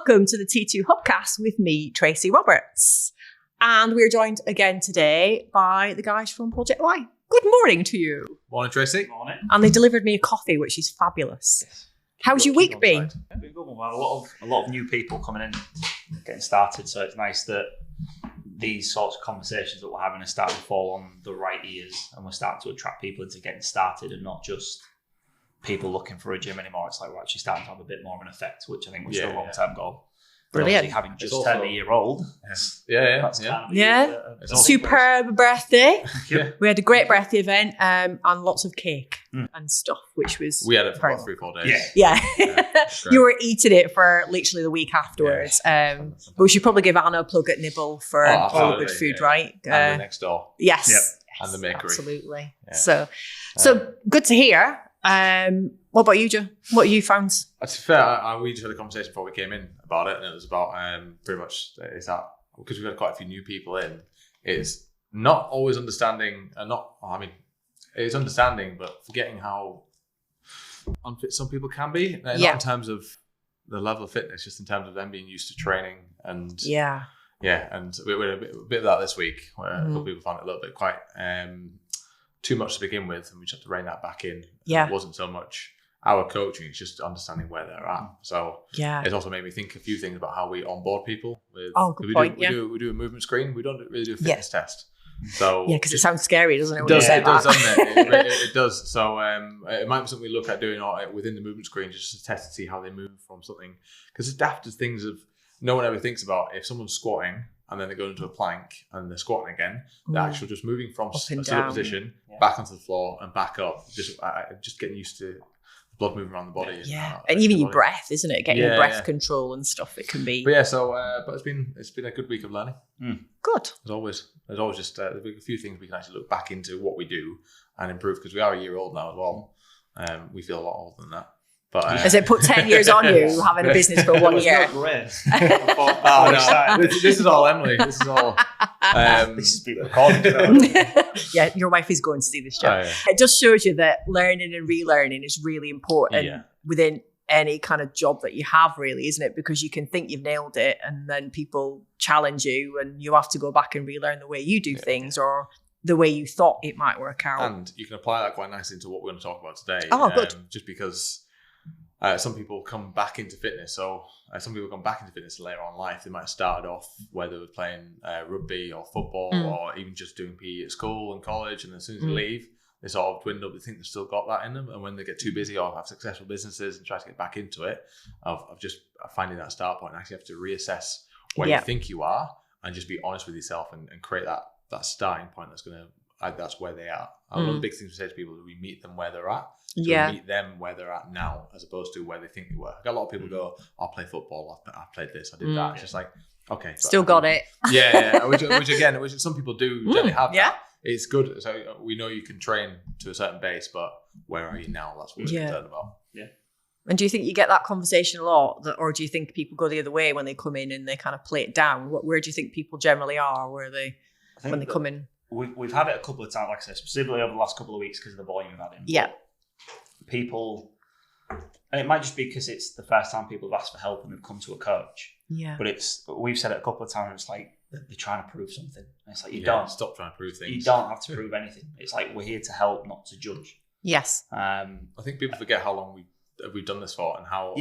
welcome to the T2 Hubcast with me, Tracy Roberts. And we're joined again today by the guys from Project Y. Good morning to you. Morning, Tracy. Morning. And they delivered me a coffee, which is fabulous. Yes. How's your week been? Been good. We have a lot of new people coming in, getting started. So it's nice that these sorts of conversations that we're having are starting to fall on the right ears, and we're starting to attract people into getting started, and not just people looking for a gym anymore. It's like we're actually starting to have a bit more of an effect, which I think was the long-term goal. Brilliant. Having just turned a year old. That's Superb birthday. Yeah. We had a great birthday event and lots of cake and stuff, which was We had it for about 3-4 days. Yeah. You were eating it for literally the week afterwards. But we should probably give Anna a plug at Nibble for all the good food, right? And the next door. Yes. Yep. And the bakery. Absolutely. Yeah. So good to hear. What about you, Joe? What have you found? To be fair, we just had a conversation before we came in about it, and it was about pretty much is that because we've had quite a few new people in, it's not always understanding, it's understanding, but forgetting how unfit some people can be. Not in terms of the level of fitness, just in terms of them being used to training and and we had a bit of that this week where a couple of people found it a little bit quite too much to begin with, and we just had to rein that back in. It wasn't so much our coaching, it's just understanding where they're at. So it's also made me think a few things about how we onboard people. Good point. We do a movement screen. We don't really do a fitness test. So because it sounds scary, doesn't it? It does, doesn't it? It does. So it might be something we look at doing within the movement screen, just to test to see how they move from something. Because it's daft as things of no one ever thinks about if someone's squatting and then they go into a plank and they're squatting again, the actual just moving from a sit position back onto the floor and back up, just getting used to blood moving around the body. And even your breath, isn't it? Getting your breath control and stuff. It can be. But but it's been a good week of learning. Good. There's always just a few things we can actually look back into what we do and improve, because we are a year old now as well. We feel a lot older than that. But has it put 10 years on you having a business for 1 year? This is all Emily. This is all. This is being recorded. Your wife is going to see this show. It just shows you that learning and relearning is really important within any kind of job that you have, really, isn't it? Because you can think you've nailed it, and then people challenge you, and you have to go back and relearn the way you do things or the way you thought it might work out. And you can apply that quite nicely into what we're going to talk about today. Good. Just because. Some people come back into fitness. So some people come back into fitness later on in life. They might have started off whether they were playing rugby or football or even just doing PE at school and college. And as soon as they leave, they sort of dwindle up. They think they've still got that in them. And when they get too busy or have successful businesses and try to get back into it, of just finding that start point, and actually have to reassess where you think you are and just be honest with yourself and create that starting point that's where they are. One of the big things we say to people is we meet them where they're at. So we meet them where they're at now, as opposed to where they think they were. A lot of people go, I'll play football, I've played this, I did that. It's just like, okay. Still got it. Which some people do generally have that. It's good. So we know you can train to a certain base, but where are you now? That's what we're concerned about. Yeah. And do you think you get that conversation a lot? Or do you think people go the other way when they come in and they kind of play it down? Where do you think people generally are? Where are they when they come in? We've had it a couple of times, like I said, specifically over the last couple of weeks because of the volume we've had in. Yeah. People, and it might just be because it's the first time people have asked for help and they've come to a coach. Yeah. But we've said it a couple of times, it's like they're trying to prove something. And it's like, you don't. Stop trying to prove things. You don't have to prove anything. It's like, we're here to help, not to judge. Yes. I think people forget how long we've done this for, and how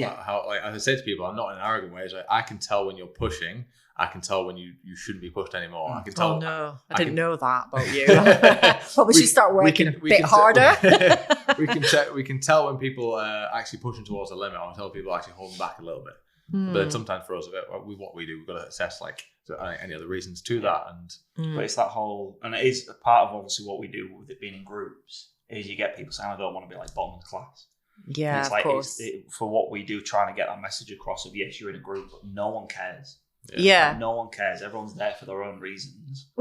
like as I say to people, I'm not in an arrogant way. It's like, I can tell when you're pushing. I can tell when you shouldn't be pushed anymore. I can tell. Oh no, I didn't know that about you. Probably should start working a bit harder. we can tell when people are actually pushing towards the limit, or tell people actually holding back a little bit. But then sometimes for us, with what we do, we've got to assess like any other reasons to that. But it's that whole, and it is a part of obviously what we do with it being in groups. Is you get people saying, I don't want to be like bottom of the class. Yeah, and it's like, of course. For what we do, trying to get that message across of yes, you're in a group, but no one cares. Yeah. Like, no one cares. Everyone's there for their own reasons.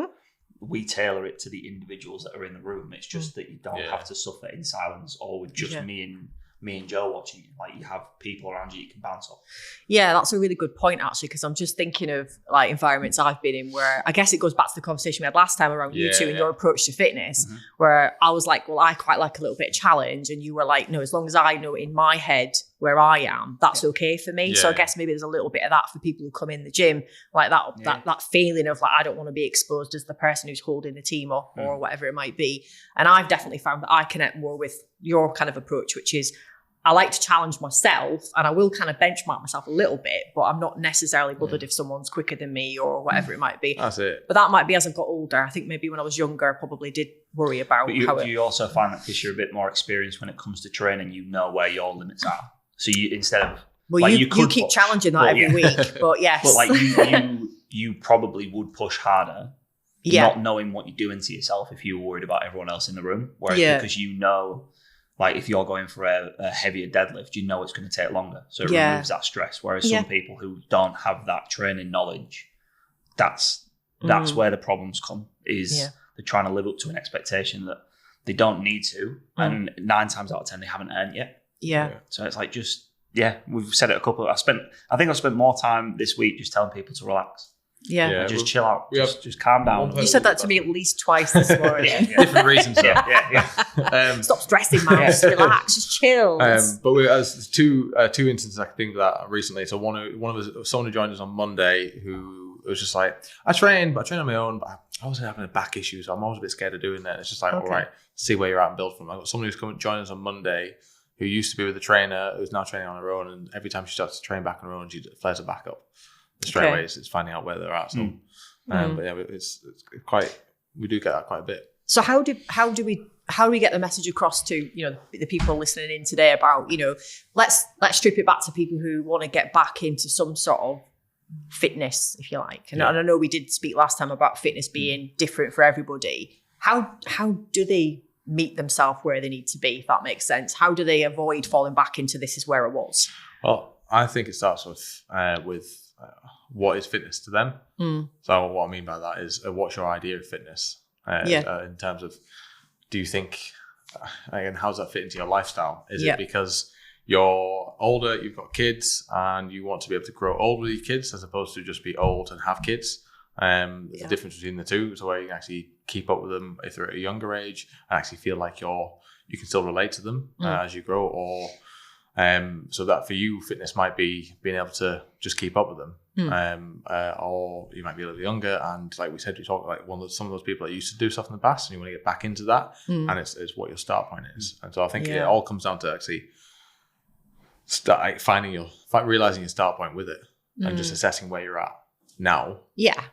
We tailor it to the individuals that are in the room. It's just that you don't have to suffer in silence or with just me and Joe watching you. Like, you have people around you can bounce off. Yeah, that's a really good point, actually, because I'm just thinking of like environments I've been in where I guess it goes back to the conversation we had last time around you two and your approach to fitness, where I was like, well, I quite like a little bit of challenge. And you were like, no, as long as I know in my head where I am, that's okay for me. So I guess maybe there's a little bit of that for people who come in the gym, like that feeling of like, I don't want to be exposed as the person who's holding the team up or whatever it might be. And I've definitely found that I connect more with your kind of approach, which is I like to challenge myself, and I will kind of benchmark myself a little bit, but I'm not necessarily bothered if someone's quicker than me or whatever it might be. That's it. But that might be as I've got older. I think maybe when I was younger, I probably did worry about do you also find that because you're a bit more experienced when it comes to training, you know where your limits are? So you, instead of... Well, like you keep challenging that every week, but yes. But like you probably would push harder, not knowing what you're doing to yourself if you were worried about everyone else in the room. Whereas because you know... Like if you're going for a heavier deadlift, you know it's going to take longer. So it removes that stress. Whereas some people who don't have that training knowledge, that's where the problems come, is they're trying to live up to an expectation that they don't need to. And 9 times out of 10, they haven't earned yet. Yeah. So it's like we've said it a couple. I think I've spent more time this week just telling people to relax. Yeah. Just chill out. Just calm down. You said that to me at least twice this morning. Different reasons, though. Stop stressing, man. Just relax. Just chill. But there's two instances I can think of that recently. So one of us, someone who joined us on Monday, who was just like, I train on my own, but I was having a back issue, so I'm always a bit scared of doing that. It's just like, all right, see where you're at and build from. I've got someone who's come and joined us on Monday who used to be with a trainer, who's now training on her own, and every time she starts to train back on her own, she flares her back up. Straight away, it's finding out where they're at. So, but yeah, it's quite. We do get that quite a bit. So how do we get the message across to the people listening in today about let's strip it back to people who want to get back into some sort of fitness, if you like. And I know we did speak last time about fitness being different for everybody. How do they meet themselves where they need to be, if that makes sense? How do they avoid falling back into this is where I was? Well, I think it starts with what is fitness to them. So what I mean by that is what's your idea of fitness in terms of, do you think, again, how does that fit into your lifestyle? Is it because you're older, you've got kids, and you want to be able to grow old with your kids as opposed to just be old and have kids? There's a difference between the two. So where you can actually keep up with them if they're at a younger age and actually feel like you can still relate to them as you grow, or so that for you, fitness might be being able to just keep up with them. Or you might be a little younger, and like we said, we talked like some of those people that used to do stuff in the past, and you want to get back into that, and it's what your start point is. And so I think it all comes down to actually realizing your start point with it, and just assessing where you're at now. Yeah,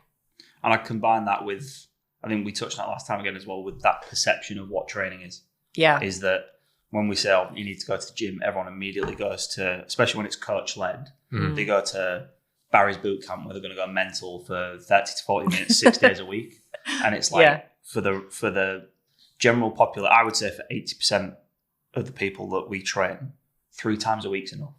and I combine that with, I think we touched on that last time again as well, with that perception of what training is. Yeah, is that when we say you need to go to the gym, everyone immediately goes to, especially when it's coach led, they go to Barry's boot camp where they're going to go mental for 30 to 40 minutes, 6 days a week. And it's like for the general popular, I would say for 80% of the people that we train, 3 times a week's enough.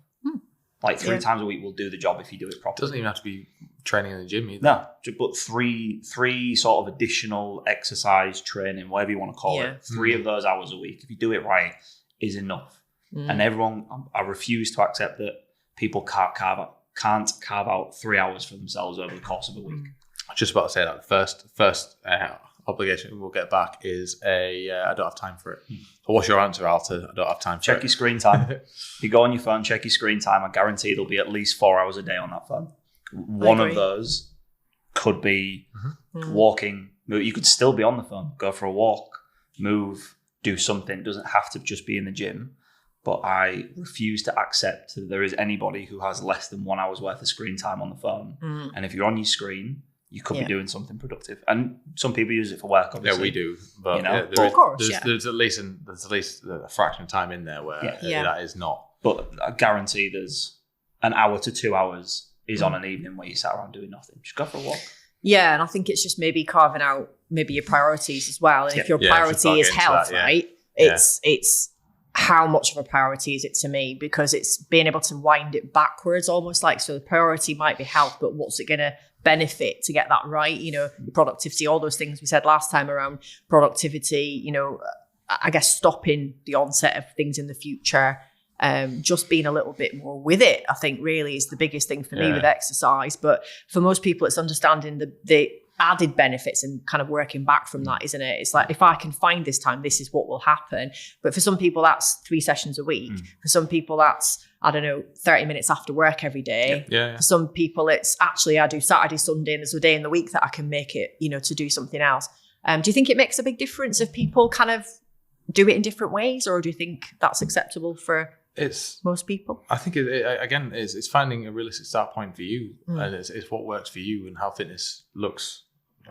Like 3 times a week will do the job if you do it properly. It doesn't even have to be training in the gym either. No, but three sort of additional exercise training, whatever you want to call it, 3 of those hours a week, if you do it right, is enough. And I refuse to accept that people can't carve out 3 hours for themselves over the course of a week. I was just about to say that the first obligation we'll get back is I don't have time for it. So what's your answer, Alta? I don't have time for it. Check your screen time. If you go on your phone, check your screen time. I guarantee there'll be at least 4 hours a day on that phone. One of those could be walking. You could still be on the phone. Go for a walk, move, do something. It doesn't have to just be in the gym. But I refuse to accept that there is anybody who has less than 1 hour's worth of screen time on the phone. And if you're on your screen, you could be doing something productive. And some people use it for work, obviously. Yeah, we do. But there's at least a fraction of time in there where that is not. But I guarantee there's an hour to 2 hours is on an evening where you sat around doing nothing. Just go for a walk. Yeah, and I think it's just maybe carving out maybe your priorities as well. And if your priority is health, right? It's how much of a priority is it to me? Because it's being able to wind it backwards almost like, so the priority might be health, but what's it going to benefit to get that right? Productivity, all those things we said last time around productivity, I guess stopping the onset of things in the future, just being a little bit more with it, I think really is the biggest thing for me with exercise. But for most people, it's understanding added benefits and kind of working back from that, isn't it? It's like, if I can find this time, this is what will happen. But for some people, that's 3 sessions a week. For some people, that's, I don't know, 30 minutes after work every day. Yeah. For some people, it's actually, I do Saturday, Sunday, and there's a day in the week that I can make it, you know, to do something else. Do you think it makes a big difference if people kind of do it in different ways, or do you think that's acceptable for most people? I think it's finding a realistic start point for you, and it's what works for you and how fitness looks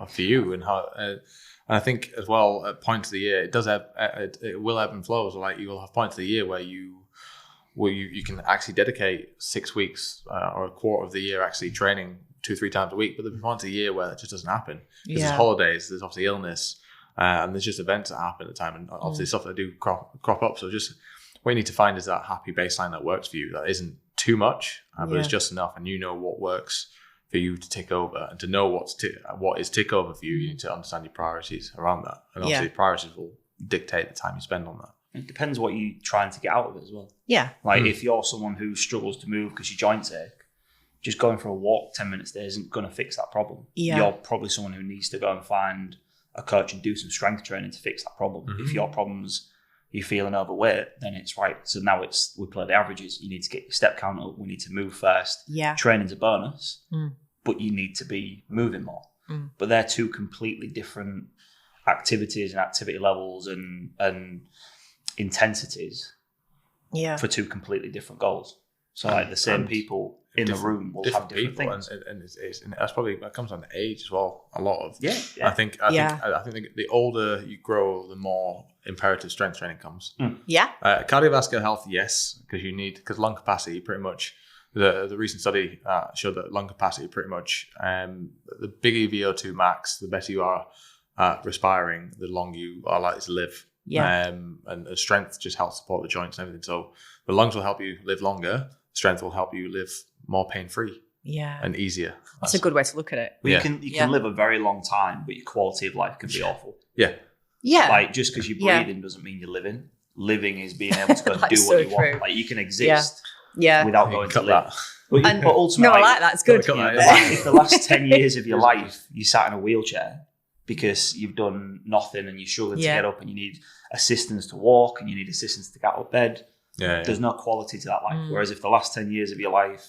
for you, and how. And I think as well, at points of the year, it will ebb and flow. So like you will have points of the year where you can actually dedicate 6 weeks or a quarter of the year actually training 2-3 times a week. But there's points of the year where that just doesn't happen. Because there's holidays, there's obviously illness, and there's just events that happen at the time, and obviously stuff that do crop up. So just what you need to find is that happy baseline that works for you. That isn't too much, but it's just enough, and you know what works for you to tick over. And to know what is tick over for you, you need to understand your priorities around that. And obviously priorities will dictate the time you spend on that. It depends what you're trying to get out of it as well. Yeah. Like if you're someone who struggles to move because your joints ache, just going for a walk 10 minutes there isn't going to fix that problem. Yeah. You're probably someone who needs to go and find a coach and do some strength training to fix that problem. If your problem's you're feeling overweight, then it's right. So now we play the averages. You need to get your step count up. We need to move first. Yeah. Training's a bonus, but you need to be moving more. But they're two completely different activities and activity levels and intensities for two completely different goals. So like the same people in the room will have different things, and that's probably that comes down to age as well. A lot of I think the older you grow, the more imperative strength training comes. Cardiovascular health, yes, because lung capacity pretty much. The recent study showed that lung capacity pretty much the bigger your VO2 max, the better you are at respiring, the longer you are likely to live. And the strength just helps support the joints and everything. So the lungs will help you live longer. Strength will help you live more pain-free and easier. That's a good way to look at it. Well, you can live a very long time, but your quality of life can be awful. Yeah. Like just because you're breathing doesn't mean you're living. Living is being able to go and do what you want. Like you can exist without going to live. But ultimately, I like that. It's good. If the last 10 years of your life you sat in a wheelchair because you've done nothing and you're struggling to get up and you need assistance to walk and you need assistance to get out of bed, there's no quality to that life. Whereas if the last 10 years of your life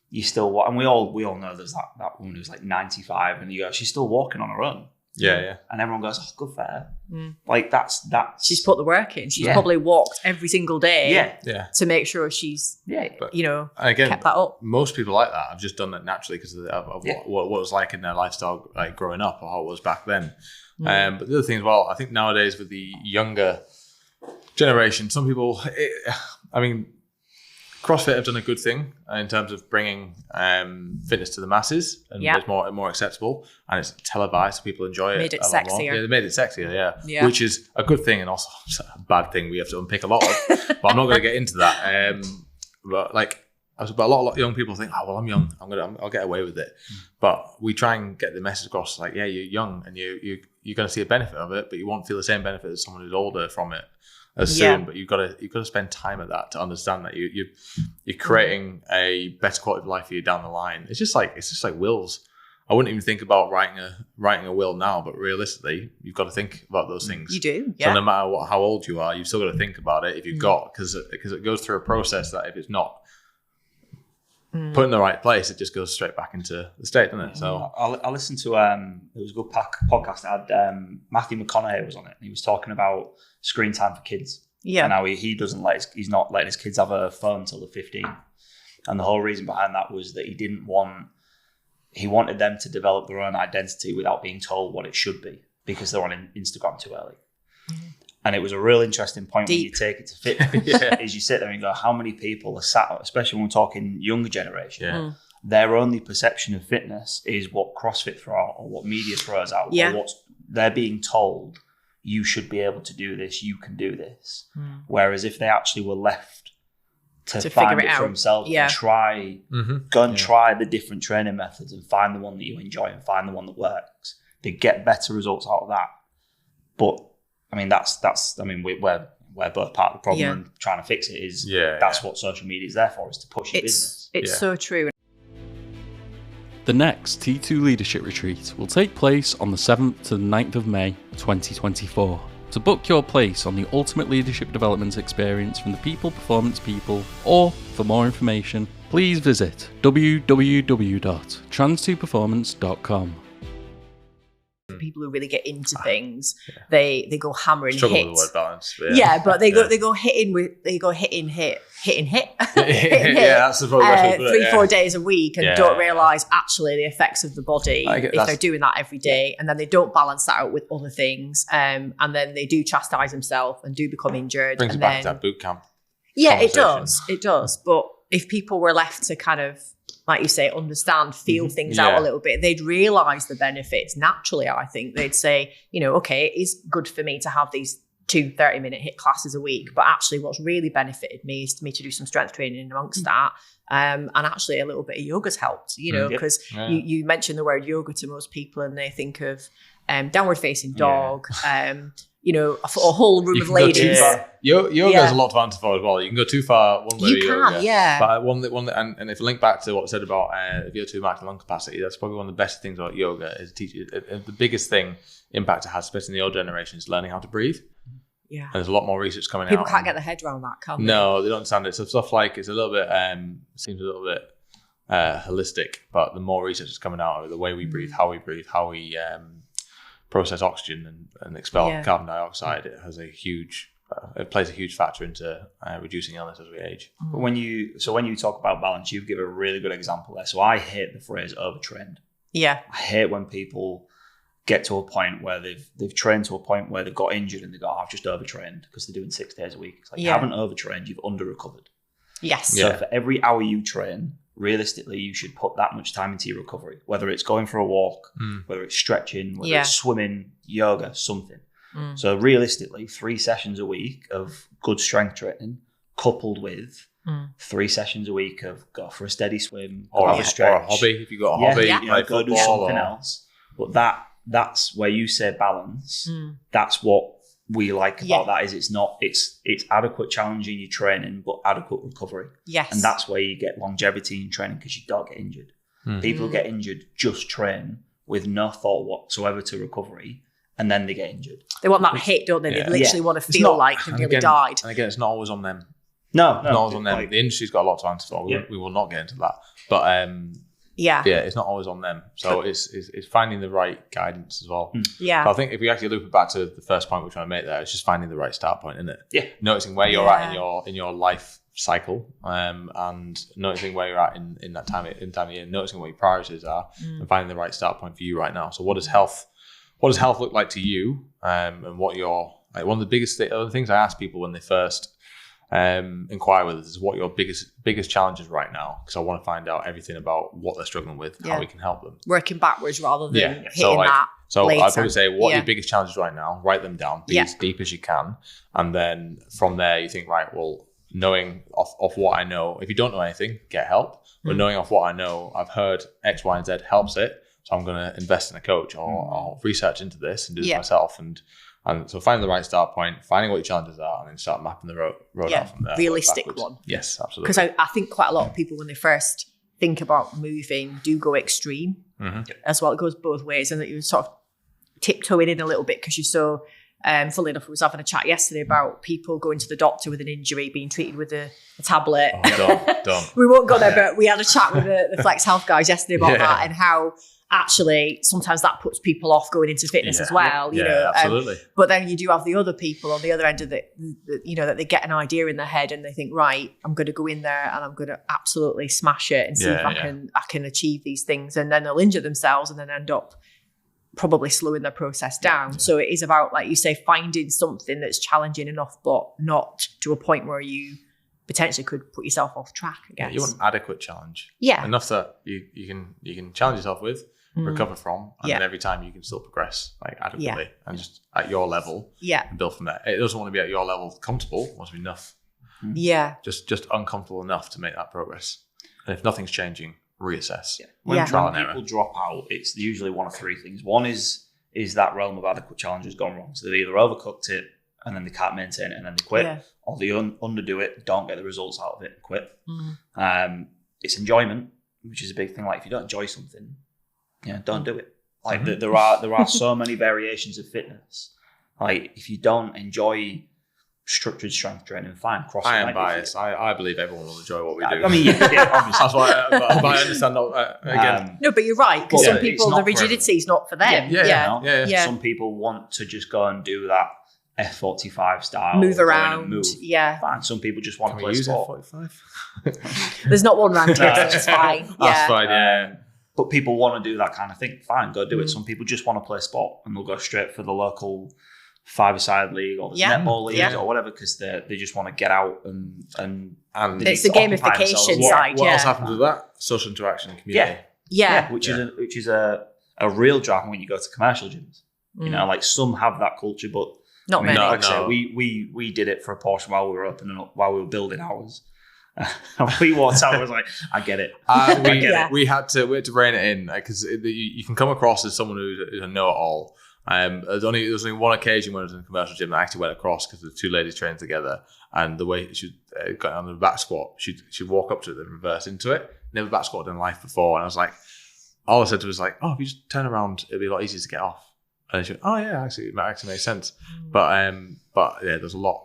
you still walk, and we all know there's that woman who's like 95 and you go, she's still walking on her own. And everyone goes, oh, good for her. Like that's she's put the work in. She's probably walked every single day to make sure she's kept that up. Most people like that have just done that naturally because of what it was like in their lifestyle, like growing up, or how it was back then. But the other thing as well, I think nowadays with the younger generation, some people, CrossFit have done a good thing in terms of bringing fitness to the masses, and it's more accessible, and it's televised, so people enjoy it. Made it sexier. Yeah, they made it sexier, which is a good thing and also a bad thing we have to unpick a lot of. But I'm not going to get into that. But a lot of young people think, oh well, I'm young, I'll get away with it. But we try and get the message across, like, yeah, you're young and you're going to see a benefit of it, but you won't feel the same benefit as someone who's older from it as soon. But you've got to spend time at that to understand that you're creating a better quality of life for you down the line. It's just like wills. I wouldn't even think about writing a will now, but realistically, you've got to think about those things. You do, So no matter how old you are, you've still got to think about it if you've got, because it goes through a process that if it's not put in the right place, it just goes straight back into the state, doesn't it? So I listened to it was a good podcast that had Matthew McConaughey was on it, and he was talking about screen time for kids. And how he's not letting his kids have a phone until they're 15. And the whole reason behind that was that he wanted them to develop their own identity without being told what it should be, because they're on Instagram too early. And it was a real interesting point when you take it to fitness, is you sit there and go, how many people are sat, especially when we're talking younger generation, their only perception of fitness is what CrossFit throw out or what media throws out, or what they're being told, you should be able to do this, you can do this. Whereas if they actually were left to find it for themselves and try, go and try the different training methods and find the one that you enjoy and find the one that works, they get better results out of that. But we're both part of the problem and trying to fix it that's what social media is there for, is to push your business. It's so true. The next T2 Leadership Retreat will take place on the 7th to the 9th of May 2024. To book your place on the ultimate leadership development experience from the People Performance People, or for more information, please visit www.trans2performance.com. People who really get into things, they go hammer and Struggle hit. with the word balance. But they go hitting hit. Yeah, that's the probably 3-4 days a week, and don't realise actually the effects of the body if they're doing that every day, and then they don't balance that out with other things, and then they do chastise themselves and do become injured. Brings and it back to that boot camp. Yeah, it does. But if people were left to kind of, like you say, understand, feel things out a little bit, they'd realise the benefits naturally. I think they'd say, okay, it is good for me to have these 2 30-minute hit classes a week, but actually what's really benefited me is to do some strength training amongst that. And actually a little bit of yoga's helped, because you mention the word yoga to most people and they think of downward facing dog, a whole room of ladies. Yoga has a lot to answer for as well. You can go too far one way. You can, But and if you link back to what I said about VO2 max and lung capacity, that's probably one of the best things about yoga is the biggest thing impact it has, especially in the older generation, is learning how to breathe. Yeah, and there's a lot more research coming out. People can't get their head around that, can they? No, they don't understand it. So stuff like it's a little bit seems a little bit holistic, but the more research is coming out of the way we breathe, how we process oxygen and expel carbon dioxide, it has it plays a huge factor into reducing illness as we age. But when you talk about balance, you give a really good example there. So I hate the phrase overtrained. Yeah, I hate when people get to a point where they've trained to a point where they've got injured and they go, I've just overtrained because they're doing 6 days a week. It's like you haven't overtrained, you've under-recovered. Yes. So for every hour you train, realistically, you should put that much time into your recovery, whether it's going for a walk, whether it's stretching, whether it's swimming, yoga, something. So realistically, 3 sessions a week of good strength training coupled with 3 sessions a week of go for a steady swim or have a stretch. Or a hobby. If you've got a hobby, go do something else. But that's where you say balance. That's what we like about that is it's adequate challenge in your training, but adequate recovery. Yes. And that's where you get longevity in training because you don't get injured. People get injured, just train with no thought whatsoever to recovery, and then they get injured. They want that hit, don't they? They literally want to feel like they've nearly died. And again, it's not always on them. No, not always on them. The industry's got a lot to answer for. We will not get into that. But it's not always on them. So it's finding the right guidance as well. Yeah. So I think if we actually loop it back to the first point we're trying to make there, it's just finding the right start point, isn't it? Yeah. Noticing where you're at in your life cycle, and noticing where you're at in that time of year, noticing what your priorities are, and finding the right start point for you right now. So what does health look like to you? And what your one of the things I ask people when they first inquire with us is what your biggest challenges right now, because I want to find out everything about what they're struggling with, how we can help them. Working backwards rather than hitting that. So later. I'd probably say, what are your biggest challenges right now? Write them down, be as deep as you can, and then from there you think, right, well, knowing off what I know, if you don't know anything, get help. But knowing off what I know, I've heard X, Y, and Z helps it, so I'm going to invest in a coach or I'll research into this and do this myself. And so finding the right start point, finding what your challenges are, and then start mapping the road out from there. Realistic one. Yes, absolutely. Because I think quite a lot of people, when they first think about moving, do go extreme as well. It goes both ways, and that you're sort of tiptoeing in a little bit because you're so, funnily enough, I was having a chat yesterday about people going to the doctor with an injury, being treated with a tablet. Don't. We won't go there, but we had a chat with the Flex Health guys yesterday about that, and how actually sometimes that puts people off going into fitness as well. You know, absolutely. But then you do have the other people on the other end of that they get an idea in their head and they think, right, I'm going to go in there and I'm going to absolutely smash it and see if I can achieve these things, and then they'll injure themselves and then end up probably slowing their process down. So it is about, like you say, finding something that's challenging enough, but not to a point where you potentially could put yourself off track, I guess. You want an adequate challenge. Yeah. Enough that you can challenge yourself with, recover from, and then every time you can still progress adequately and just at your level and build from there. It doesn't want to be at your level comfortable, it wants to be enough. Yeah. Just uncomfortable enough to make that progress. And if nothing's changing, reassess. When people drop out, it's usually one of three things. One is that realm of adequate challenge has gone wrong. So they've either overcooked it and then they can't maintain it and then they quit, or they underdo it, don't get the results out of it and quit. It's enjoyment, which is a big thing. Like if you don't enjoy something, Yeah, don't do it. Like there are so many variations of fitness. Like if you don't enjoy structured strength training, fine. I am biased. I believe everyone will enjoy what we do. I mean, yeah, obviously. That's why I understand again. No, but you're right, because some people, the rigidity is not for them. Yeah. Some people want to just go and do that F45 style. Move around. Fine. Some people just want to play sport. F45? There's not one ranked, so it's fine. That's fine, yeah. But people want to do that kind of thing. Fine, go do it. Some people just want to play sport and they'll go straight for the local five-a-side league or the netball leagues or whatever, because they just want to get out and it's the gamification side. What else happens with that? Social interaction and community. Which is a real drag when you go to commercial gyms. You know, like some have that culture, but not many. Like I said, we did it for a portion while we were opening up, while we were building ours. We walked out. I was like, I get it. We had to rein it in, because you can come across as someone who's a know-it-all. There was only one occasion when I was in a commercial gym that I actually went across, because the two ladies trained together, and the way she got on the back squat, she'd walk up to it and reverse into it. Never back squatted in life before, and I was like, all I said to her was like, oh, if you just turn around, it'll be a lot easier to get off. And she went, oh yeah, actually, it actually makes sense. But yeah, there's a lot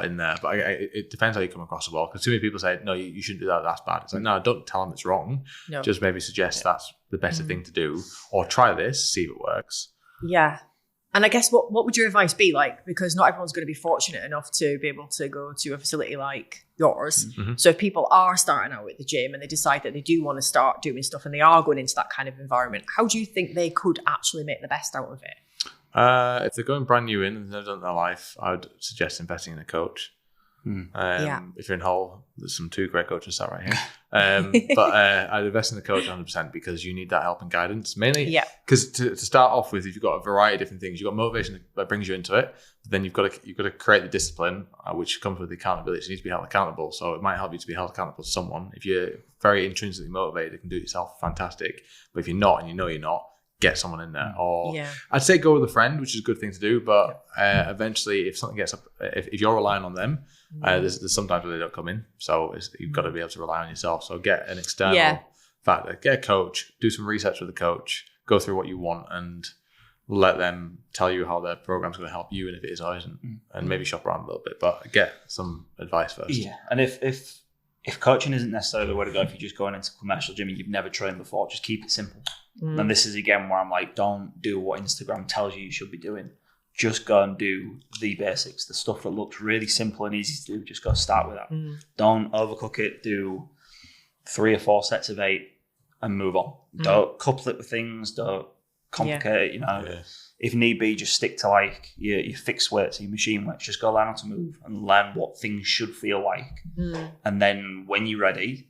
in there. But it depends how you come across as well, because too many people say, no, you shouldn't do that, that's bad. It's like, no, don't tell them it's wrong. No. Just maybe suggest that's the better thing to do, or try this, see if it works. Yeah. And I guess what would your advice be like? Because not everyone's going to be fortunate enough to be able to go to a facility like yours. Mm-hmm. So if people are starting out at the gym and they decide that they do want to start doing stuff and they are going into that kind of environment, how do you think they could actually make the best out of it? If they're going brand new in and they've never done it in their life, I would suggest investing in a coach. If you're in Hull, there's some two great coaches sat right here. But I'd invest in the coach 100%, because you need that help and guidance. Mainly, because to start off with, if you've got a variety of different things, you've got motivation that brings you into it, but then you've got to create the discipline, which comes with the accountability. So you need to be held accountable. So it might help you to be held accountable to someone. If you're very intrinsically motivated, you can do it yourself, fantastic. But if you're not, and you know you're not, get someone in there. Or I'd say go with a friend, which is a good thing to do. But eventually, if something gets up, if you're relying on them, there's sometimes where they don't come in. So you've got to be able to rely on yourself. So get an external factor, get a coach, do some research with the coach, go through what you want, and let them tell you how their program's going to help you, and if it is or isn't, and maybe shop around a little bit, but get some advice first. Yeah, and if coaching isn't necessarily the way to go, if you're just going into a commercial gym and you've never trained before, just keep it simple. And this is again where I'm like, don't do what Instagram tells you should be doing. Just go and do the basics, the stuff that looks really simple and easy to do. Just go start with that. Don't overcook it. Do 3 or 4 sets of 8 and move on. Don't couple it with things. Don't complicate it. You know, if need be, just stick to like your fixed weights, your machine weights. Just go learn how to move and learn what things should feel like. And then when you're ready,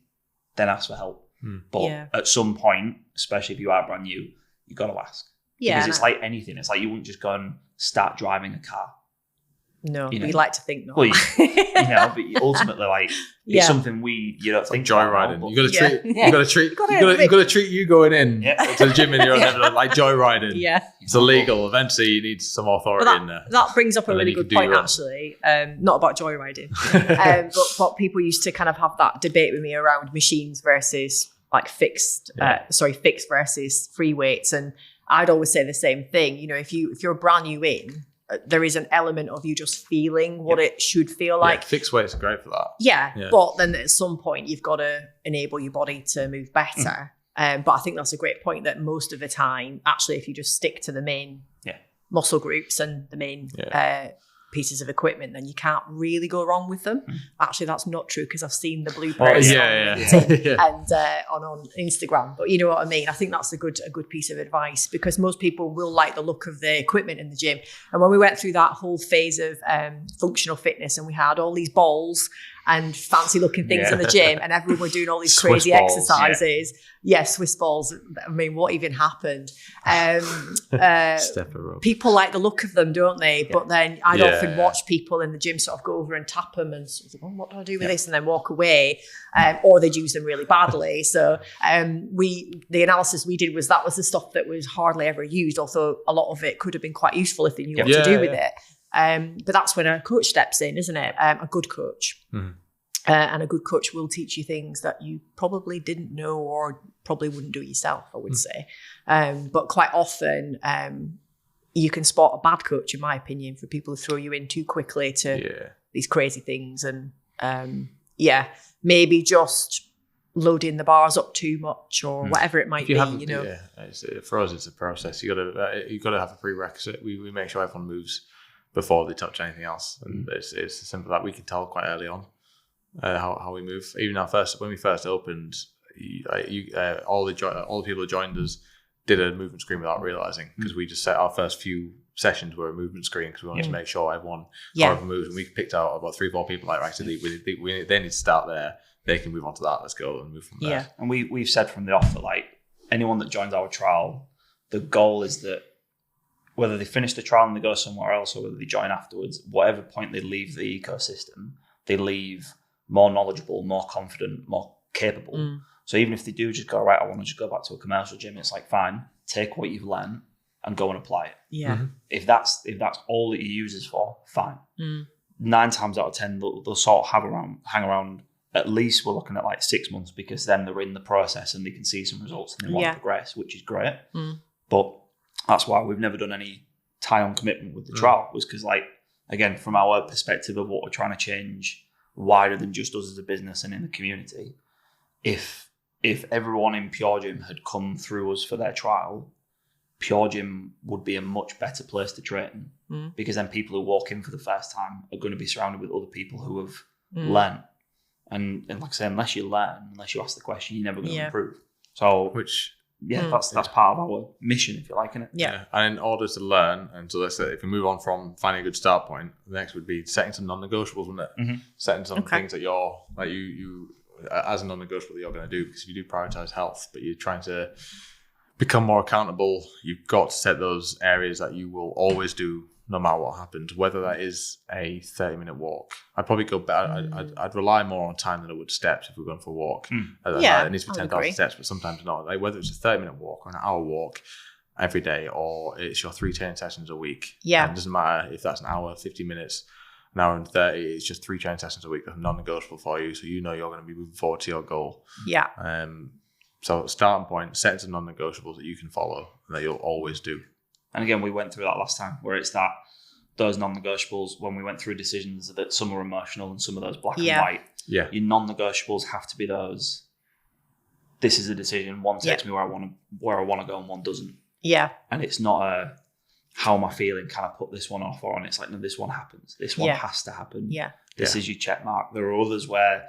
then ask for help. But at some point, especially if you are brand new, you got to ask. Because it's like anything. It's like you wouldn't just go and start driving a car. No, you know? We like to think not. Well, but ultimately, like it's something you don't think joyriding. You got to treat you going in to the gym in your own level like joyriding. It's illegal. Eventually, you need some authority in there. That brings up a really good point, actually. Not about joyriding, but people used to kind of have that debate with me around machines versus like fixed versus free weights, and I'd always say the same thing. You know, if you're brand new in, there is an element of you just feeling what it should feel like. Fixed weights are great for that. But then at some point you've got to enable your body to move better. But I think that's a great point, that most of the time, actually, if you just stick to the main muscle groups and the main pieces of equipment, then you can't really go wrong with them. Actually, that's not true, because I've seen the blueprints and on Instagram. But you know what I mean? I think that's a good piece of advice, because most people will like the look of the equipment in the gym. And when we went through that whole phase of functional fitness, and we had all these balls and fancy looking things in the gym, and everyone were doing all these Swiss crazy balls, exercises. Swiss balls. I mean, what even happened? People like the look of them, don't they? But then I'd often watch people in the gym sort of go over and tap them and sort of, what do I do with this? And then walk away, or they'd use them really badly. So the analysis we did was that was the stuff that was hardly ever used, although a lot of it could have been quite useful if they knew what to do with it. But that's when a coach steps in, isn't it? A good coach. And a good coach will teach you things that you probably didn't know or probably wouldn't do yourself, I would say. But quite often, you can spot a bad coach, in my opinion, for people who throw you in too quickly to these crazy things. And maybe just loading the bars up too much or whatever it might be, you know. Yeah, for us, it's a process. You got to have a prerequisite. We make sure everyone moves before they touch anything else. And it's as simple that we can tell quite early on. How we move. Even when we first opened, all the people who joined us did a movement screen without realizing, because we just set our first few sessions were a movement screen because we wanted to make sure everyone moves. And we picked out about 3-4 people like, right, so they need to start there. They can move on to that. Let's go and move from there. Yeah, and we've said from the off that like anyone that joins our trial, the goal is that whether they finish the trial and they go somewhere else or whether they join afterwards, whatever point they leave the ecosystem, they leave more knowledgeable, more confident, more capable. So even if they do just go, right, I want to just go back to a commercial gym, it's like, fine, take what you've learned and go and apply it. Yeah. If that's all that you use it for, fine. 9 times out of 10, they'll sort of hang around. At least we're looking at like 6 months, because then they're in the process and they can see some results and they want to progress, which is great. But that's why we've never done any tie-on commitment with the trial, was because, like, again, from our perspective of what we're trying to change wider than just us as a business and in the community, if everyone in Pure Gym had come through us for their trial, Pure Gym would be a much better place to train, because then people who walk in for the first time are going to be surrounded with other people who have learned. And like I say, unless you learn, unless you ask the question, you're never going to improve. So, that's part of our mission, if you like, isn't it? Yeah. And in order to learn, and so let's say if we move on from finding a good start point, the next would be setting some non-negotiables, wouldn't it? Setting some things that you're like you as a non-negotiable that you're going to do, because if you do prioritize health, but you're trying to become more accountable, you've got to set those areas that you will always do no matter what happens, whether that is a 30-minute walk. I'd probably go back. I'd rely more on time than I would steps if we're going for a walk. It needs to be 10,000 steps, but sometimes not. Like whether it's a 30-minute walk or an hour walk every day, or it's your 3 training sessions a week. Yeah. And it doesn't matter if that's an hour, 50 minutes, an hour and 30. It's just 3 training sessions a week that's non-negotiable for you, so you know you're going to be moving forward to your goal. Yeah. So starting point, setting some non-negotiables that you can follow and that you'll always do. And again, we went through that last time, where it's that those non-negotiables, when we went through decisions, that some are emotional and some of those black and white. Yeah. Your non-negotiables have to be those. This is a decision. One takes me where I want to go, and one doesn't. Yeah. And it's not a how am I feeling? Can I put this one off? Or on it's like, no, this one happens. This one has to happen. Yeah. This is your check mark. There are others where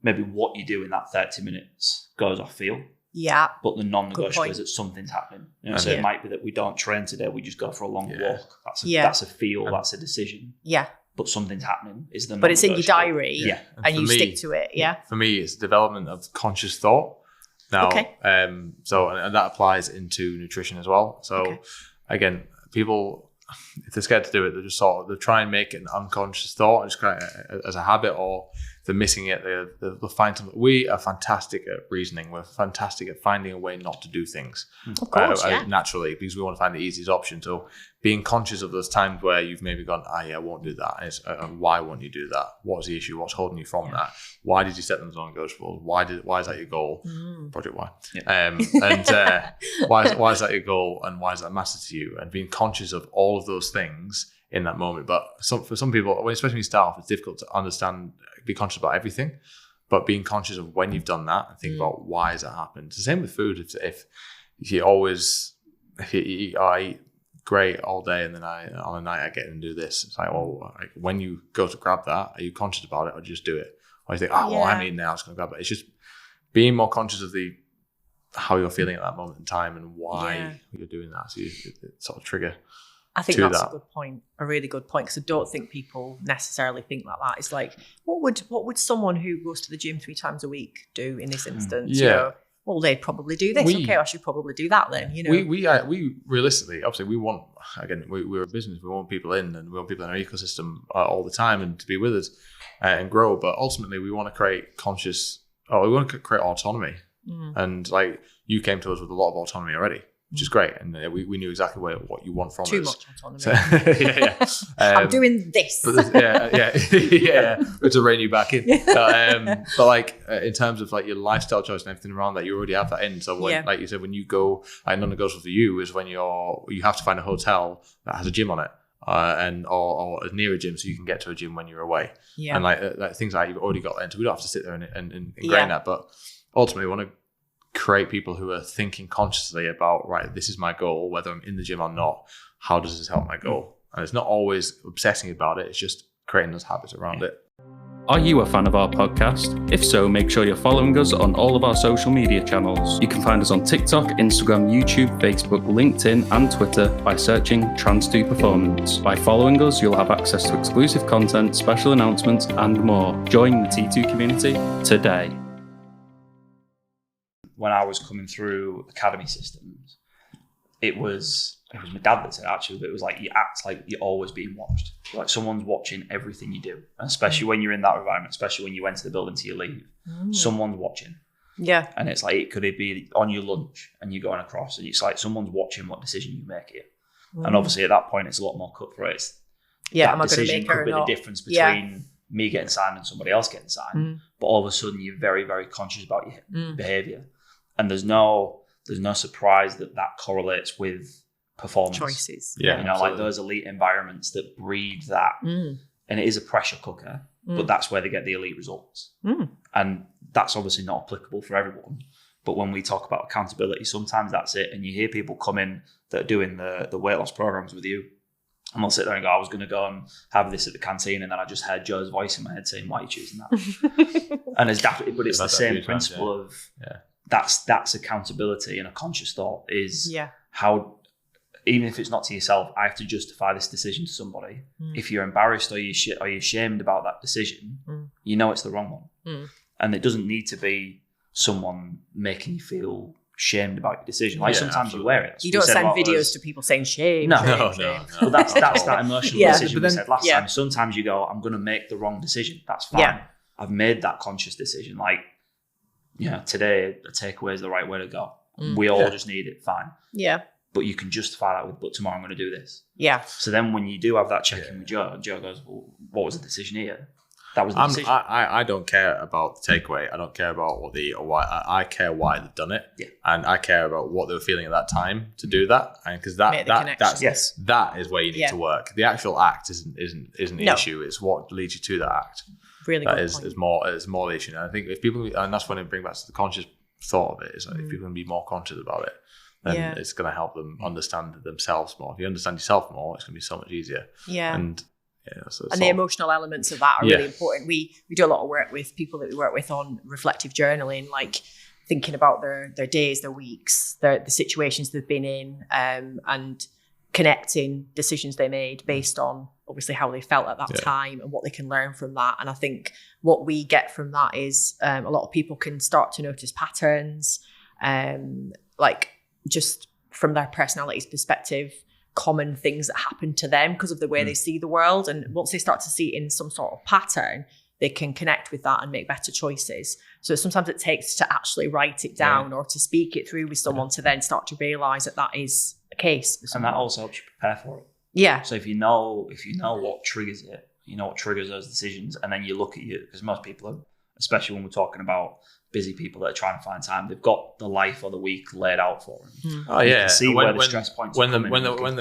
maybe what you do in that 30 minutes goes off field. Yeah. But the non-negotiable is that something's happening. So it might be that we don't train today, we just go for a longer walk. That's a feel, that's a decision. Yeah. But something's happening is the But it's in your diary. Yeah. And you stick to it. Yeah. For me, it's development of conscious thought. Now, and that applies into nutrition as well. So again, people, if they're scared to do it, they try and make it an unconscious thought, just kind of as a habit, or if they're missing it, they'll find something. We are fantastic at reasoning. We're fantastic at finding a way not to do things naturally, because we want to find the easiest option. So being conscious of those times where you've maybe gone, I won't do that. And it's, why won't you do that? What's the issue? What's holding you from that? Why did you set them as non-negotiables? Why is that your goal? Project Y. And why is that your goal? And why does that matter to you? And being conscious of all of those things in that moment. But for some people, especially when you start off, it's difficult to understand, be conscious about everything, but being conscious of when you've done that and think about why has that happened. It's the same with food. If you eat, I eat great all day, and then on a night I get in and do this. It's like, well, when you go to grab that, are you conscious about it, or just do it? Or you think, well, I'm eating now, I'm just going to grab it. It's just being more conscious of how you're feeling at that moment in time and why you're doing that. So you sort of trigger. I think that's a good point, a really good point, because I don't think people necessarily think like that. It's like, what would someone who goes to the gym 3 times a week do in this instance? Yeah. You know, well, they'd probably do this. I should probably do that then. You know, we realistically, obviously, we want, again, we're a business. We want people in, and we want people in our ecosystem all the time and to be with us and grow. But ultimately, we want to create we want to create autonomy. And like, you came to us with a lot of autonomy already. which is great. And we knew exactly what you want from Too us. much autonomy. So, yeah. I'm doing this. But yeah. To rein you back in. But like in terms of like your lifestyle choice and everything around that, you already have that in. So when, like you said, when you go, non-negotiable for you is when you have to find a hotel that has a gym on it. Or near a gym so you can get to a gym when you're away. Yeah. And like things like you've already got that into. We don't have to sit there and ingrain that. But ultimately, we want to create people who are thinking consciously about, right, this is my goal, whether I'm in the gym or not. How does this help my goal? And it's not always obsessing about it. It's just creating those habits around it. Are you a fan of our podcast? If so, make sure you're following us on all of our social media channels. You can find us on TikTok, Instagram, YouTube, Facebook, LinkedIn, and Twitter by searching Trans2 Performance. By following us, you'll have access to exclusive content, special announcements, and more. Join the T2 community today. When I was coming through academy systems, it was my dad that said, actually, but it was like you act like you're always being watched. Like someone's watching everything you do, and especially when you're in that environment, especially when you enter the building to your leave, someone's watching. Yeah. And it's like, it could be on your lunch and you're going across and it's like someone's watching what decision you make here. And obviously at that point, it's a lot more cutthroat. It's am I going to make it or could be not? The difference between me getting signed and somebody else getting signed. But all of a sudden you're very, very conscious about your behavior. And there's no surprise that correlates with performance choices. Yeah, like those elite environments that breed that, and it is a pressure cooker, but that's where they get the elite results. And that's obviously not applicable for everyone. But when we talk about accountability, sometimes that's it. And you hear people come in that are doing the weight loss programs with you, and they'll sit there and go, I was going to go and have this at the canteen, and then I just heard Joe's voice in my head saying, why are you choosing that? And it's definitely, but it's the same principle of that's accountability, and a conscious thought is how, even if it's not to yourself, I have to justify this decision to somebody. If you're embarrassed or you're ashamed about that decision, you know it's the wrong one. And it doesn't need to be someone making you feel shamed about your decision. Like sometimes you wear it. You don't send videos to people saying shame. No. Well, that's that emotional decision we said last time. Sometimes you go, I'm going to make the wrong decision. That's fine. Yeah. I've made that conscious decision. Like, today a takeaway is the right way to go. We all just need it. Fine. Yeah. But you can justify that with, but tomorrow I'm going to do this. Yeah. So then when you do have that check-in with Joe goes, well, what was the decision here? That was the decision. I don't care about the takeaway. I don't care about why. I care why they've done it. Yeah. And I care about what they were feeling at that time to do that. And because that is where you need to work. The actual act isn't the issue. It's what leads you to that act. Really good point. Is more the issue. And I think if people, and that's when I bring back to the conscious thought of it, is like if people can be more conscious about it, then it's going to help them understand themselves more. If you understand yourself more, it's going to be so much easier. Yeah. And the emotional elements of that are really important. We do a lot of work with people that we work with on reflective journaling, like thinking about their days, their weeks, the situations they've been in, and connecting decisions they made based on obviously how they felt at that time and what they can learn from that. And I think what we get from that is a lot of people can start to notice patterns, like just from their personality's perspective, common things that happen to them because of the way they see the world. And once they start to see it in some sort of pattern, they can connect with that and make better choices. So sometimes it takes to actually write it down or to speak it through with someone to then start to realize that is a case. And that also helps you prepare for it. Yeah. So if you know what triggers it, you know what triggers those decisions, and then you look at you, because most people, especially when we're talking about busy people that are trying to find time, they've got the life or the week laid out for them. Oh yeah, you can see where the stress points when they're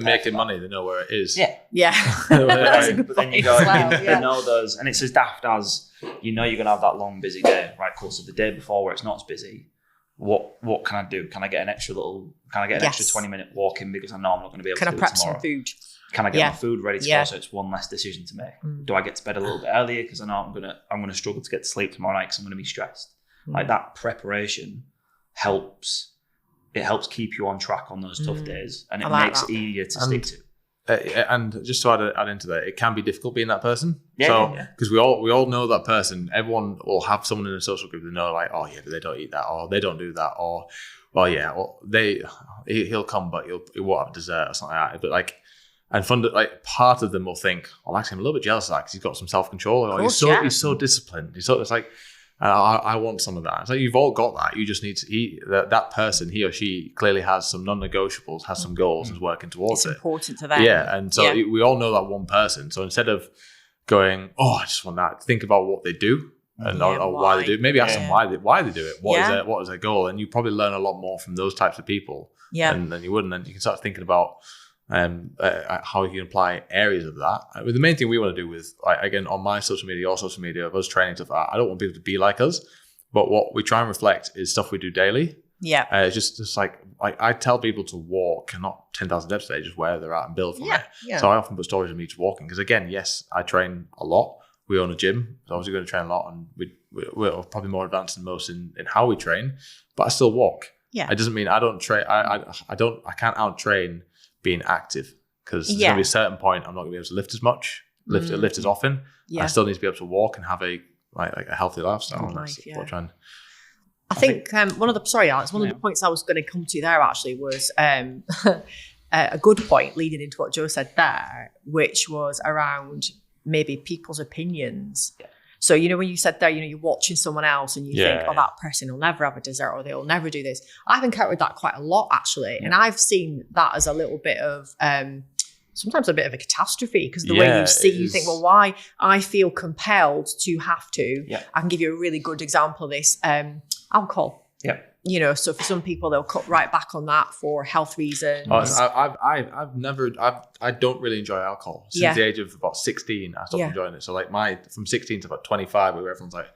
making money, they know where it is. Yeah. But then you go, you know those, and it's as daft as you're going to have that long busy day, right? Of course, of the day before where it's not as busy. What can I do? Can I get an extra 20-minute walk in because I know I'm not going to be able to do it tomorrow? Can I prep some food? Can I get my food ready to go so it's one less decision to make? Do I get to bed a little bit earlier because I know I'm gonna struggle to get to sleep tomorrow night because I'm going to be stressed? Like that preparation helps. It helps keep you on track on those tough days, and it makes it easier to stick to. And just to add into that, it can be difficult being that person. Because we all know that person. Everyone will have someone in a social group that know, like, oh yeah, but they don't eat that, or they don't do that, or well yeah, or he'll come but he won't have dessert or something like that. But like. And part of them will think, "Oh, actually, I'm a little bit jealous of that because he's got some self-control. Or he's so disciplined. It's like, And I want some of that. So you've all got that. You just need to, that person, he or she clearly has some non-negotiables, has some goals, and is working towards it. It's important to them. Yeah. And so we all know that one person. So instead of going, oh, I just want that, think about what they do and or why they do it. Maybe ask them why they do it. What is their goal? And you probably learn a lot more from those types of people than you would. And then you can start thinking about how you can apply areas of that. The main thing we want to do with, again, on my social media, your social media, of us training stuff, I don't want people to be like us, but what we try and reflect is stuff we do daily. Yeah. It's just like I tell people to walk, not 10,000 steps a day, just where they're at and build from it. Yeah. So I often put stories of me just walking because, again, yes, I train a lot. We own a gym, so obviously going to train a lot, and we're probably more advanced than most in how we train, but I still walk. Yeah. It doesn't mean I don't train. I can't out train being active, because there's going to be a certain point I'm not going to be able to lift as much, lift as often. Yeah. I still need to be able to walk and have a healthy lifestyle. And that's what I'm trying. I think one of the points I was going to come to there actually was a good point leading into what Joe said there, which was around maybe people's opinions. Yeah. So, when you said there, you're watching someone else and you think, oh, that person will never have a dessert or they'll never do this. I've encountered that quite a lot, actually. Yeah. And I've seen that as a little bit of, sometimes a bit of a catastrophe, because the way you think, well, why I feel compelled to have to. Yeah. I can give you a really good example of this. Alcohol. Yeah. So for some people, they'll cut right back on that for health reasons. I don't really enjoy alcohol. Since the age of about 16, I stopped enjoying it. So from 16 to about 25, where everyone's like,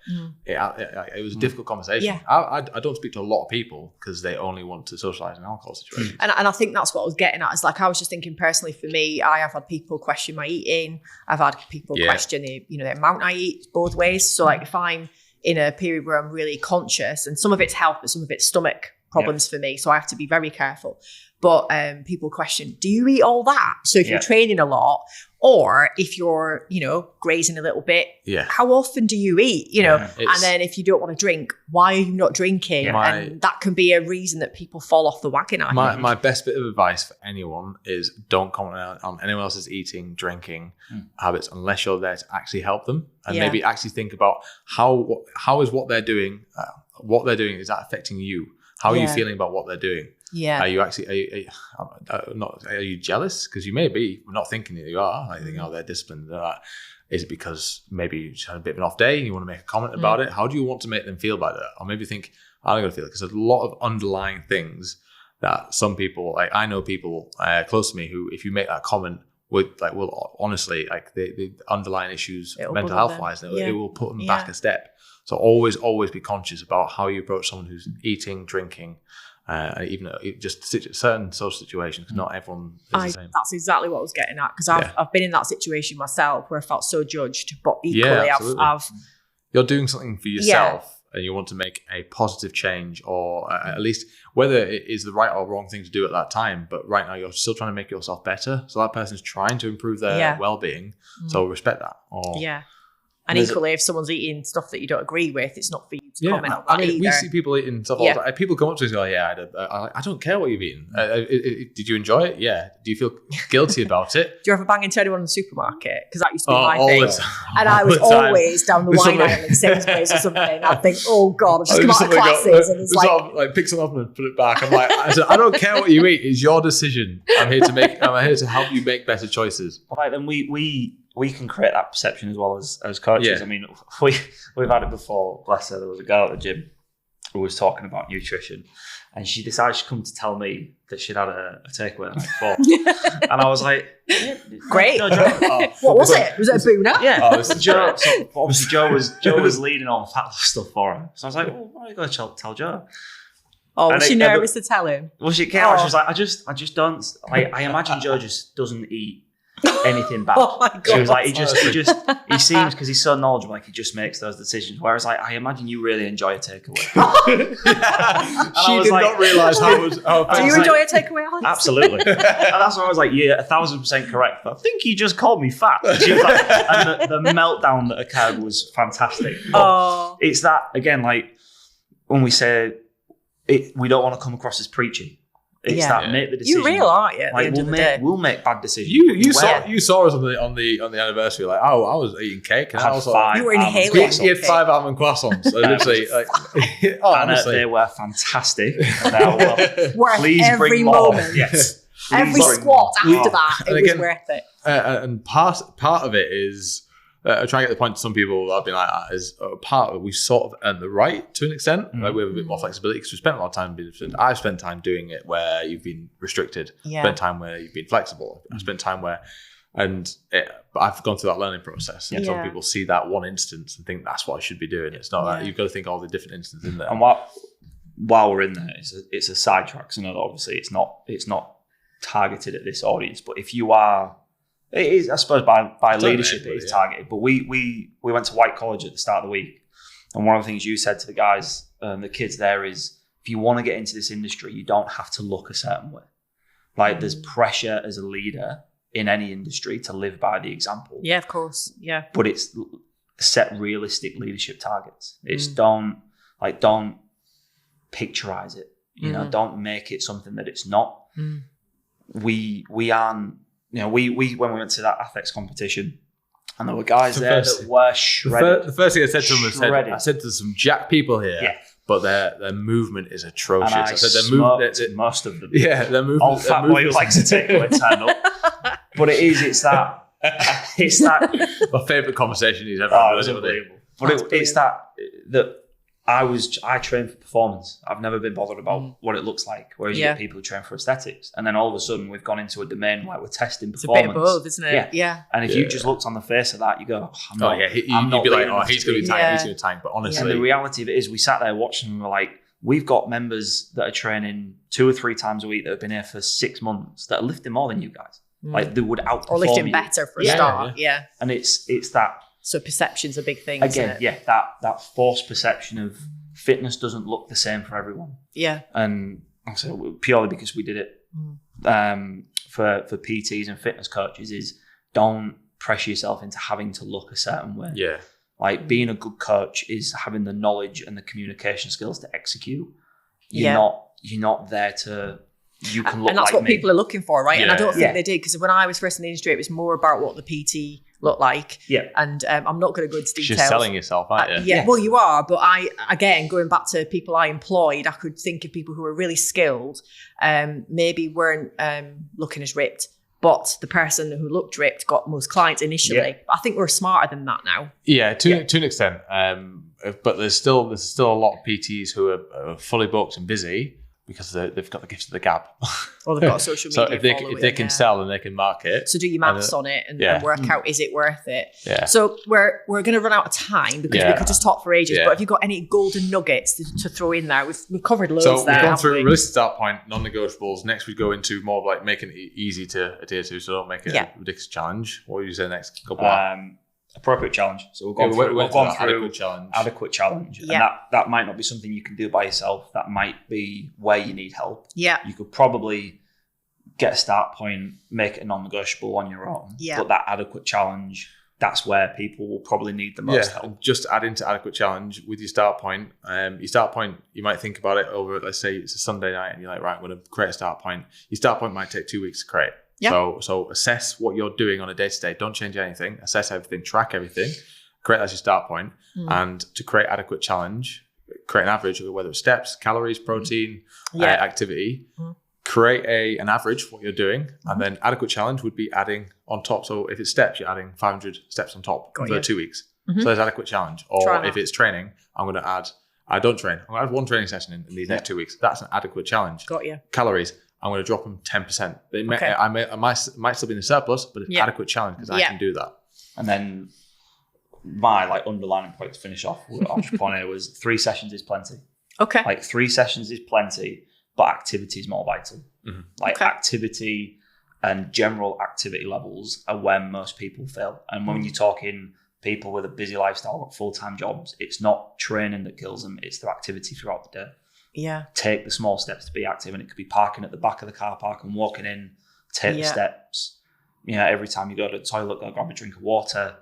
it was a difficult conversation. Yeah. I don't speak to a lot of people because they only want to socialize in alcohol situations. And I think that's what I was getting at. Is I was just thinking personally for me, I have had people question my eating. I've had people question the amount I eat both ways. So if I'm in a period where I'm really conscious, and some of it's health, but some of it's stomach problems for me. So I have to be very careful. But people question, do you eat all that? So if you're training a lot, or if you're, grazing a little bit, how often do you eat? And then if you don't want to drink, why are you not drinking? And that can be a reason that people fall off the wagon. My best bit of advice for anyone is don't comment on anyone else's eating, drinking habits unless you're there to actually help them, and maybe actually think about how is what they're doing is that affecting you? How are you feeling about what they're doing? Yeah. Are you jealous? Because you may be not thinking that you are. I think, they're disciplined. Is it because maybe you just had a bit of an off day and you want to make a comment about it? How do you want to make them feel about that? Or maybe think, I'm going to feel it. Because there's a lot of underlying things that some people, I know people close to me who, if you make that comment, will honestly, the underlying issues, mental health wise, it will put them back a step. So always be conscious about how you approach someone who's eating, drinking, even just certain social situations, because not everyone is the same. That's exactly what I was getting at, because I've been in that situation myself where I felt so judged, but equally I've you're doing something for yourself and you want to make a positive change, or at least whether it is the right or wrong thing to do at that time, but right now you're still trying to make yourself better. So that person's trying to improve their well-being. So respect that. And equally, if someone's eating stuff that you don't agree with, it's not for you to comment on that either. We see people eating stuff all the time. People come up to us and go, I don't care what you've eaten. Did you enjoy it? Yeah. Do you feel guilty about it? Do you ever bang into anyone in the supermarket? Because that used to be my thing. And I was always down the wine aisle in Sainsbury's or something. And I'd think, oh God, I've just come out of classes. And it's pick something up and put it back. I'm like, I don't care what you eat. It's your decision. I'm here to help you make better choices. Right, and we can create that perception as well as coaches. I mean, we've had it before. Bless her, there was a girl at the gym who was talking about nutrition, and she decided she'd come to tell me that she'd had a takeaway the night before. And I was like, great. No, what was it? Was it a Boona? Yeah. Oh, it was Joe. So obviously Joe was leading on fat loss stuff for her. So I was like, well, why are you going to tell Joe? Oh, was she nervous to tell him? Well, she came out. She was like, I just don't. I imagine Joe just doesn't eat anything bad. Oh my God. She was like, he seems, because he's so knowledgeable, he just makes those decisions. Whereas I imagine you really enjoy a takeaway. She did not realise how do you enjoy a takeaway, Alex? Absolutely. And that's why I was like, 1,000% correct. But I think you just called me fat. She was like, and the meltdown that occurred was fantastic. But it's that, again, when we say we don't want to come across as preachy. It's that make the decision. You're real, aren't you? At like the end of the day. we'll make bad decisions. You saw us on the anniversary. Like, I was eating cake, and I was like, you were inhaling. You had 5 almond croissants. So literally, like, honestly, they were fantastic. And worth please every bring more. moment. Yes. Every squat after that, it was worth it. And part of it is trying to get the point to some people that have been like that is part of it. We sort of earned the right to an extent. Like we have a bit more flexibility because we spent a lot of time being different. I've spent time doing it where you've been restricted. Spent time where you've been flexible. I've spent time where, but I've gone through that learning process. And some people see that one instance and think that's what I should be doing. It's not that. You've got to think all the different instances in there. And while we're in there, it's a sidetrack. So obviously it's not targeted at this audience. But if you are, it is, I suppose, by leadership, it is targeted. But we went to White College at the start of the week, and one of the things you said to the guys, the kids there, is if you want to get into this industry, you don't have to look a certain way. Like there's pressure as a leader in any industry to live by the example. Yeah, of course. Yeah. But it's set realistic leadership targets. It's don't picturize it. You know, don't make it something that it's not. We aren't. You know, we when we went to that Athex competition, and there were guys there that were shredded. The first thing I said to them I said to some jack people here, but their movement is atrocious. And I said their movement, most of them. Yeah, their movement. Old fat boy who likes to take a turn up. But it's that. My favourite conversation he's ever had. It was unbelievable. But it's that I train for performance. I've never been bothered about what it looks like. Whereas you get people who train for aesthetics. And then all of a sudden we've gone into a domain where we're testing performance. It's a bit of both, isn't it? Yeah. And if you just looked on the face of that, you go, you'd be like, he's going to be tank, he's going to tank. But honestly. And the reality of it is we sat there watching and we're like, we've got members that are training 2 or 3 times a week that have been here for 6 months that are lifting more than you guys. Like they would outperform or lifting better for a start. Yeah. And it's that. So perception's a big thing, again, isn't it? That false perception of fitness doesn't look the same for everyone. Yeah. And so purely because we did it for PTs and fitness coaches is don't pressure yourself into having to look a certain way. Yeah. Like being a good coach is having the knowledge and the communication skills to execute. You're not there to, you can look like me. And that's what people are looking for, right? Yeah. And I don't think they did, because when I was first in the industry, it was more about what the PT looked like. Yeah. And I'm not going to go into details. You're selling yourself, aren't you? Well, you are. But again, going back to people I employed, I could think of people who were really skilled, maybe weren't looking as ripped, but the person who looked ripped got most clients initially. Yeah. I think we're smarter than that now. Yeah, to an extent. But there's still a lot of PTs who are fully booked and busy because they've got the gift of the gab. Or they've got social media. So if they can sell and they can market. So do your maths on it and work out, is it worth it? Yeah. So we're going to run out of time because we could just talk for ages. But have you got any golden nuggets to throw in there? We've covered loads there. So we've gone through a realistic start point, non-negotiables. Next we go into more of like making it easy to adhere to, so don't make it a ridiculous challenge. What would you say next? Couple appropriate challenge. So we've gone through adequate challenge. Yeah. And that might not be something you can do by yourself. That might be where you need help. Yeah. You could probably get a start point, make it a non-negotiable on your own. Yeah. But that adequate challenge, that's where people will probably need the most help. Just add into adequate challenge with your start point. You might think about it over, let's say it's a Sunday night and you're like, right, I'm going to create a start point. Your start point might take 2 weeks to create. Yeah. So assess what you're doing on a day-to-day. Don't change anything. Assess everything. Track everything. Create as your start point. And to create adequate challenge, create an average, whether it's steps, calories, protein, activity. Create an average of what you're doing. And then adequate challenge would be adding on top. So if it's steps, you're adding 500 steps on top for 2 weeks. So there's adequate challenge. Or if it's training, I'm going to add, I don't train. I'm going to add 1 training session in these next 2 weeks. That's an adequate challenge. Got you. Calories. I'm going to drop them 10%. I might still be in the surplus, but it's adequate challenge because I can do that. And then my underlining point to finish off on here was 3 sessions is plenty. Okay. 3 sessions is plenty, but activity is more vital. Activity and general activity levels are where most people fail. And when you're talking people with a busy lifestyle, got full-time jobs, it's not training that kills them, it's their activity throughout the day. Yeah. Take the small steps to be active, and it could be parking at the back of the car park and walking in, take the steps. Every time you go to the toilet, go grab a drink of water.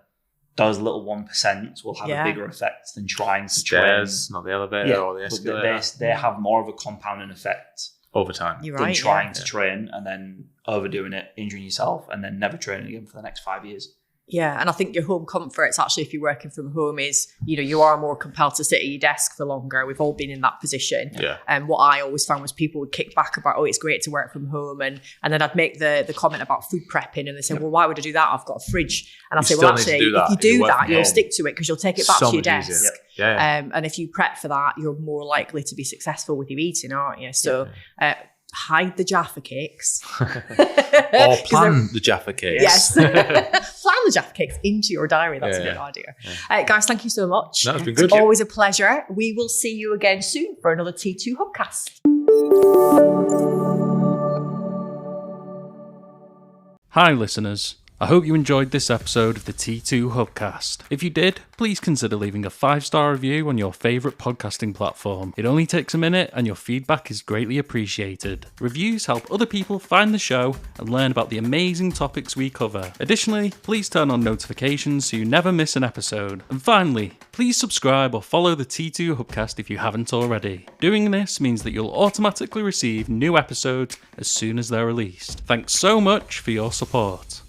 Those little 1% will have a bigger effect than trying to stairs, not the elevator or the escalator. They have more of a compounding effect over time. You're than right. trying to train and then overdoing it, injuring yourself, and then never training again for the next 5 years. Yeah, and I think your home comforts, actually, if you're working from home, is, you are more compelled to sit at your desk for longer. We've all been in that position. Yeah. And what I always found was people would kick back about, it's great to work from home. And then I'd make the comment about food prepping, and they say, well, why would I do that? I've got a fridge. And I say, well, actually, if you do that, you'll stick to it because you'll take it back to your desk. Yeah. And if you prep for that, you're more likely to be successful with your eating, aren't you? So hide the Jaffa cakes. Or plan the Jaffa cakes. Yes. Plan the Jaffa cakes into your diary. That's a good idea. Yeah. Guys, thank you so much. No, it's been good. It's always a pleasure. We will see you again soon for another T2 Hubcast. Hi, listeners. I hope you enjoyed this episode of the T2 Hubcast. If you did, please consider leaving a 5-star review on your favourite podcasting platform. It only takes a minute and your feedback is greatly appreciated. Reviews help other people find the show and learn about the amazing topics we cover. Additionally, please turn on notifications so you never miss an episode. And finally, please subscribe or follow the T2 Hubcast if you haven't already. Doing this means that you'll automatically receive new episodes as soon as they're released. Thanks so much for your support.